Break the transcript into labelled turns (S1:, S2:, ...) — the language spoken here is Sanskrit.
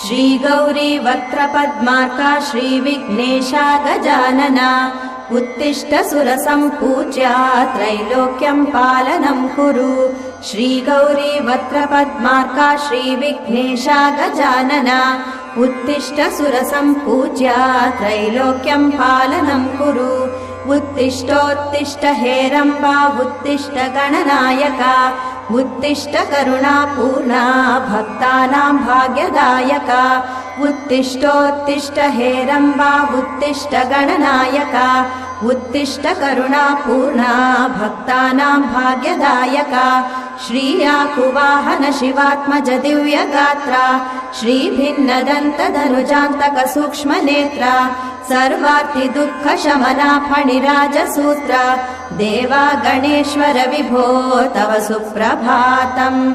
S1: श्रीगौरी वक्त्रपद्मार्का श्रीविघ्नेशा गजानना उत्तिष्ठ सुरसम्पूज्या त्रैलोक्यं पालनं कुरु श्रीगौरी वक्त्रपद्मार्का श्रीविघ्नेशा गजानना उत्तिष्ठ सुरसम्पूज्या त्रैलोक्यं पालनं कुरु उत्तिष्ठोत्तिष्ठ हेरम्बा उत्तिष्ठ गणनायका उत्तिष्ठ करुणापूर्णा भक्तानां भाग्यदायका उत्तिष्ठोत्तिष्ठ हेरम्बा उत्तिष्ठ गणनायका उत्तिष्ठ करुणापूर्णा भक्तानां भाग्यदायका श्रीयाकुवाहन शिवात्मज दिव्यगात्रा श्रीभिन्नदन्तधनुजान्तक सूक्ष्मनेत्रा सर्वार्ति दुःखशमना फणिराजसूत्रा देवा गणेश्वर विभो तव सुप्रभातम्।